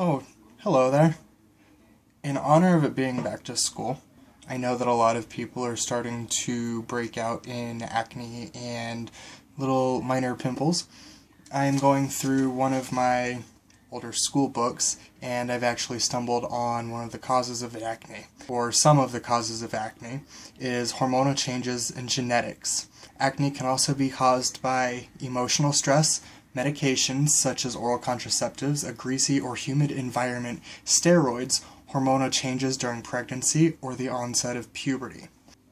Oh, hello there. In honor of it being back to school, I know that a lot of people are starting to break out in acne and little minor pimples. I am going through one of my older school books, and I've actually stumbled on one of the causes of acne, or some of the causes of acne, is hormonal changes in genetics. Acne can also be caused by emotional stress, medications such as oral contraceptives, a greasy or humid environment, steroids, hormonal changes during pregnancy, or the onset of puberty.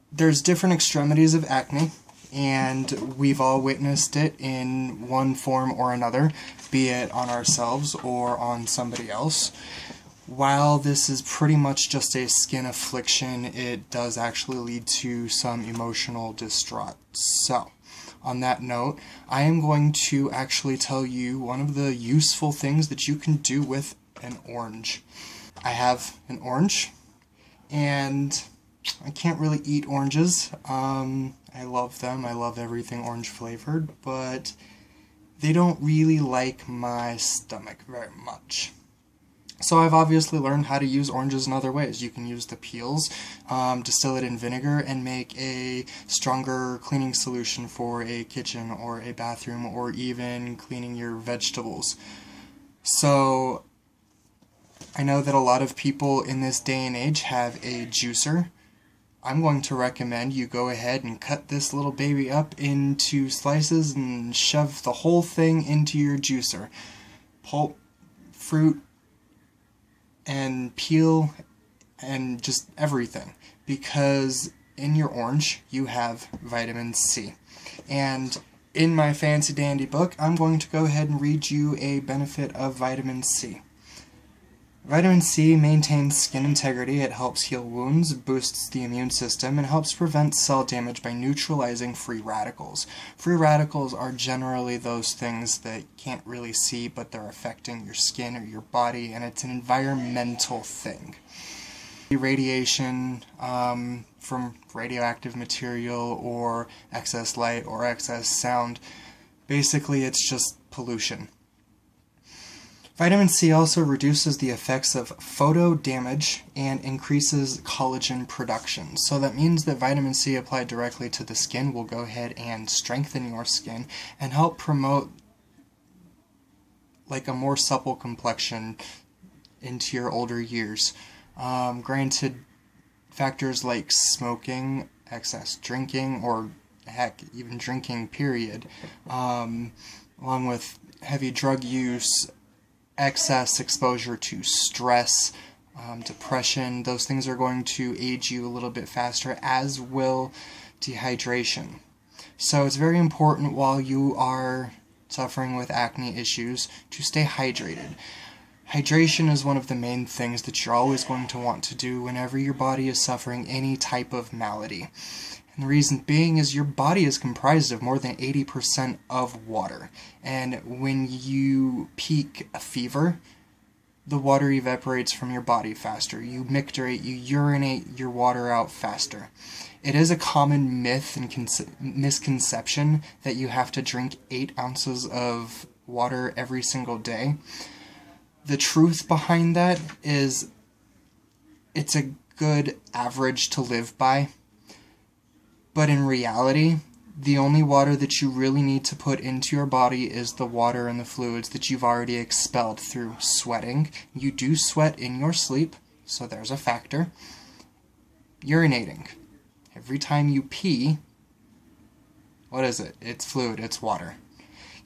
There's different extremities of acne, and we've all witnessed it in one form or another, be it on ourselves or on somebody else. While this is pretty much just a skin affliction, it does actually lead to some emotional distraught. So, on that note, I am going to actually tell you one of the useful things that you can do with an orange. I have an orange, and I can't really eat oranges. I love them. I love everything orange flavored, but they don't really like my stomach very much. So I've obviously learned how to use oranges in other ways. You can use the peels, distill it in vinegar, and make a stronger cleaning solution for a kitchen or a bathroom, or even cleaning your vegetables. So I know that a lot of people in this day and age have a juicer. I'm going to recommend you go ahead and cut this little baby up into slices and shove the whole thing into your juicer. Pulp, fruit, and peel, and just everything. Because in your orange, you have vitamin C. And in my fancy dandy book, I'm going to go ahead and read you a benefit of vitamin C. Vitamin C maintains skin integrity, it helps heal wounds, boosts the immune system, and helps prevent cell damage by neutralizing free radicals. Free radicals are generally those things that you can't really see, but they're affecting your skin or your body, and it's an environmental thing. Radiation from radioactive material, or excess light, or excess sound, basically it's just pollution. Vitamin C also reduces the effects of photo damage and increases collagen production. So that means that vitamin C applied directly to the skin will go ahead and strengthen your skin and help promote like a more supple complexion into your older years. Granted, factors like smoking, excess drinking, or heck, even drinking period, along with heavy drug use, excess exposure to stress, depression, those things are going to age you a little bit faster, as will dehydration. So it's very important while you are suffering with acne issues to stay hydrated. Hydration is one of the main things that you're always going to want to do whenever your body is suffering any type of malady. And the reason being is your body is comprised of more than 80% of water. And when you peak a fever, the water evaporates from your body faster. You micturate, you urinate your water out faster. It is a common myth and misconception that you have to drink 8 ounces of water every single day. The truth behind that is it's a good average to live by. But in reality, the only water that you really need to put into your body is the water and the fluids that you've already expelled through sweating. You do sweat in your sleep, so there's a factor. Urinating. Every time you pee, what is it? It's fluid, it's water.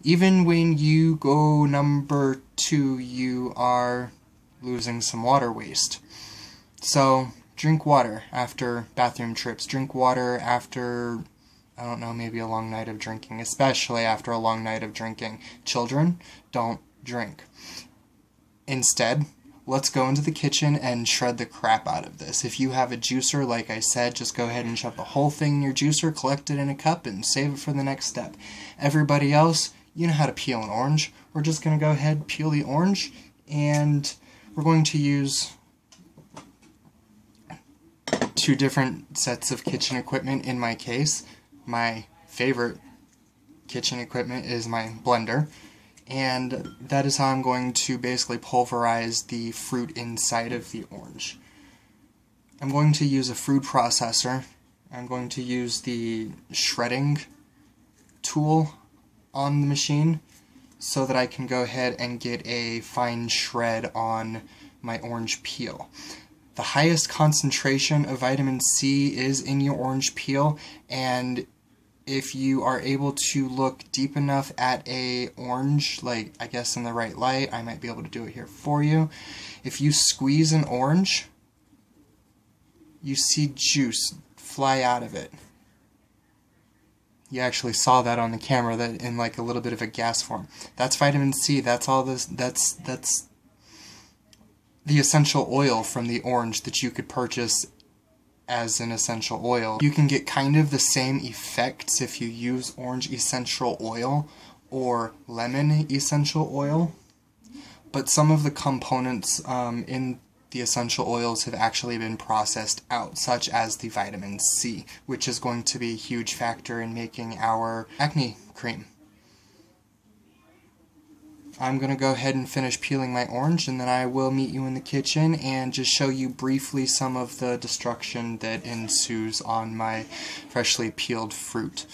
Even when you go number 2, you are losing some water waste. So drink water after bathroom trips. Drink water after, I don't know, maybe a long night of drinking, especially after a long night of drinking. Children, don't drink. Instead, let's go into the kitchen and shred the crap out of this. If you have a juicer, like I said, just go ahead and shove the whole thing in your juicer, collect it in a cup, and save it for the next step. Everybody else, you know how to peel an orange. We're just going to go ahead, peel the orange, and we're going to use 2 different sets of kitchen equipment in my case. My favorite kitchen equipment is my blender, and that is how I'm going to basically pulverize the fruit inside of the orange. I'm going to use a food processor. I'm going to use the shredding tool on the machine so that I can go ahead and get a fine shred on my orange peel. The highest concentration of vitamin C is in your orange peel, and if you are able to look deep enough at a orange, like I guess in the right light, I might be able to do it here for you. If you squeeze an orange, you see juice fly out of it. You actually saw that on the camera, that in like a little bit of a gas form. That's vitamin C. That's all this. That's the essential oil from the orange that you could purchase as an essential oil. You can get kind of the same effects if you use orange essential oil or lemon essential oil, but some of the components in the essential oils have actually been processed out, such as the vitamin C, which is going to be a huge factor in making our acne cream. I'm going to go ahead and finish peeling my orange, and then I will meet you in the kitchen and just show you briefly some of the destruction that ensues on my freshly peeled fruit.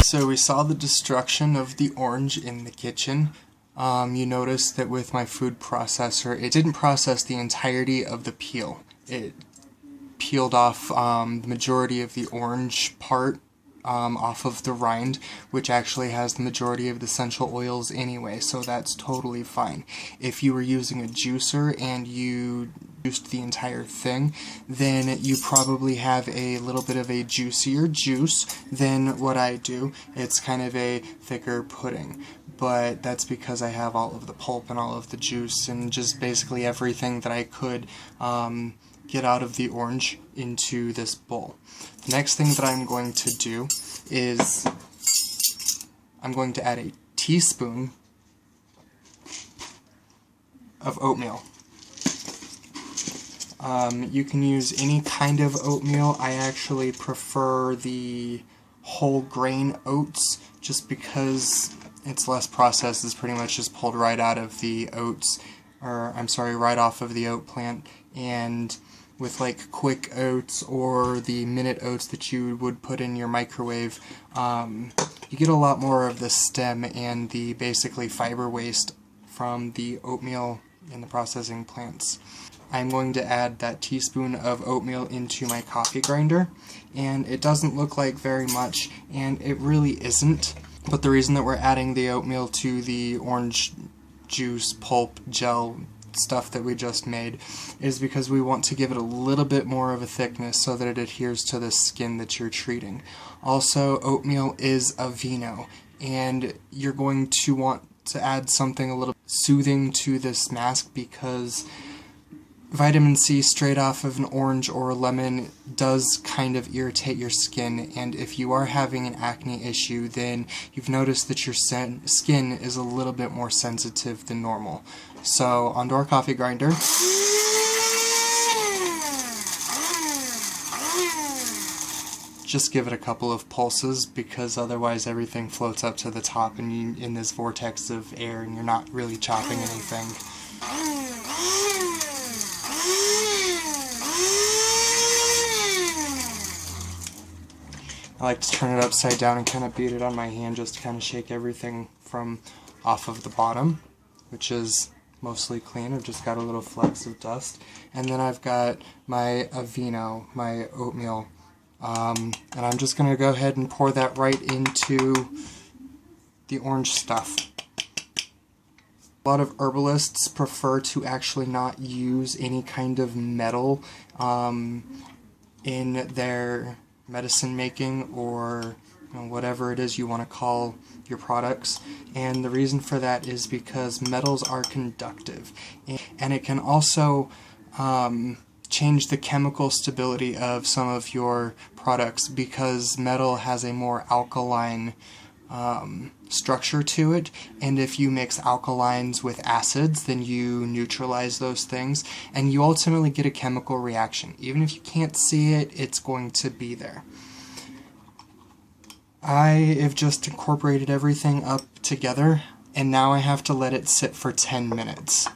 So we saw the destruction of the orange in the kitchen. You notice that with my food processor, it didn't process the entirety of the peel. It peeled off the majority of the orange part off of the rind, which actually has the majority of the essential oils anyway, so that's totally fine. If you were using a juicer and you juiced the entire thing, then you probably have a little bit of a juicier juice than what I do. It's kind of a thicker pudding, but that's because I have all of the pulp and all of the juice and just basically everything that I could get out of the orange into this bowl. The next thing that I'm going to do is I'm going to add a teaspoon of oatmeal. You can use any kind of oatmeal. I actually prefer the whole grain oats just because it's less processed. It's pretty much just pulled right out of the oats, or I'm sorry, right off of the oat plant. And with like quick oats or the minute oats that you would put in your microwave, you get a lot more of the stem and the basically fiber waste from the oatmeal in the processing plants. I'm going to add that teaspoon of oatmeal into my coffee grinder, and it doesn't look like very much, and it really isn't. But the reason that we're adding the oatmeal to the orange juice, pulp, gel stuff that we just made is because we want to give it a little bit more of a thickness so that it adheres to the skin that you're treating. Also, oatmeal is a vino, and you're going to want to add something a little soothing to this mask because vitamin C straight off of an orange or a lemon does kind of irritate your skin, and if you are having an acne issue, then you've noticed that your skin is a little bit more sensitive than normal. So onto our coffee grinder. Just give it a couple of pulses because otherwise everything floats up to the top and you're in this vortex of air and you're not really chopping anything. I like to turn it upside down and kind of beat it on my hand just to kind of shake everything from off of the bottom, which is mostly clean. I've just got a little flecks of dust. And then I've got my Aveeno, my oatmeal, and I'm just going to go ahead and pour that right into the orange stuff. A lot of herbalists prefer to actually not use any kind of metal in their medicine making or whatever it is you want to call your products, and the reason for that is because metals are conductive, and it can also change the chemical stability of some of your products because metal has a more alkaline structure to it, and if you mix alkalines with acids, then you neutralize those things and you ultimately get a chemical reaction. Even if you can't see it, it's going to be there. I have just incorporated everything up together, and now I have to let it sit for 10 minutes.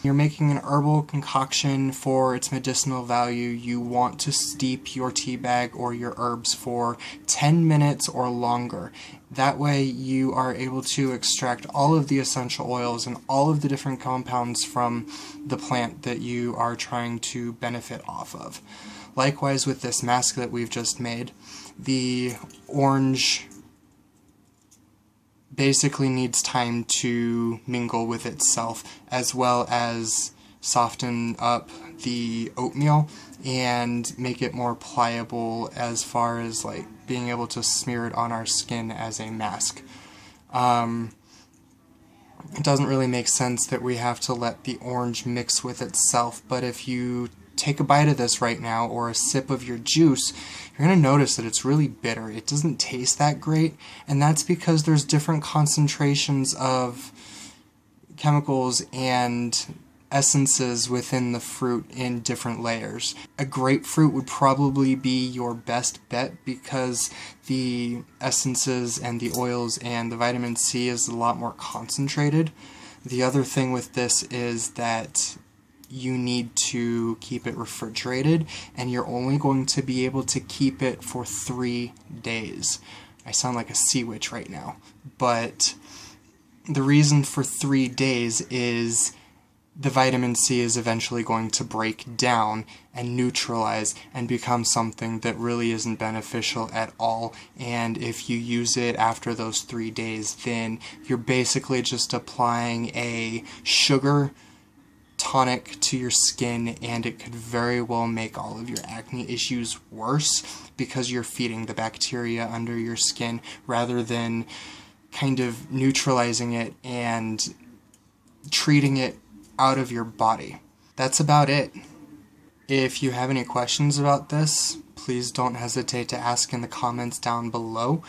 You're making an herbal concoction for its medicinal value. You want to steep your tea bag or your herbs for 10 minutes or longer. That way you are able to extract all of the essential oils and all of the different compounds from the plant that you are trying to benefit off of. Likewise with this mask that we've just made, the orange basically needs time to mingle with itself as well as soften up the oatmeal and make it more pliable as far as like being able to smear it on our skin as a mask. It doesn't really make sense that we have to let the orange mix with itself, but if you take a bite of this right now or a sip of your juice, you're going to notice that it's really bitter. It doesn't taste that great, and that's because there's different concentrations of chemicals and essences within the fruit in different layers. A grapefruit would probably be your best bet because the essences and the oils and the vitamin C is a lot more concentrated. The other thing with this is that you need to keep it refrigerated, and you're only going to be able to keep it for 3 days. I sound like a sea witch right now, but the reason for 3 days is the vitamin C is eventually going to break down and neutralize and become something that really isn't beneficial at all, and if you use it after those 3 days, then you're basically just applying a sugar tonic to your skin, and it could very well make all of your acne issues worse because you're feeding the bacteria under your skin rather than kind of neutralizing it and treating it out of your body. That's about it. If you have any questions about this, please don't hesitate to ask in the comments down below.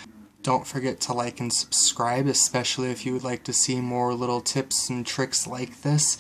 Don't forget to like and subscribe, especially if you would like to see more little tips and tricks like this.